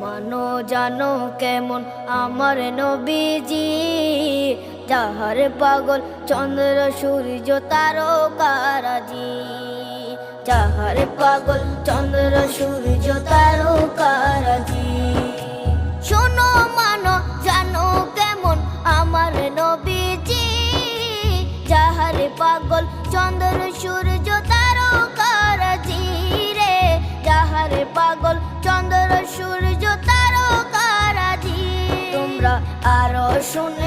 মানো জানো কেমন আমার নবীজি, যাহার পাগল চন্দ্র সূর্য তারকারাজি, যাহার পাগল চন্দ্র সূর্য তারকারাজি। শোনো মানো জানো কেমন আমার নবীজি, যাহার পাগল চন্দ্র সূর্য তারকারাজি রে, যাহার পাগল চন্দ্র সূর্য তারকারাজি। তোমরা আরো শুনে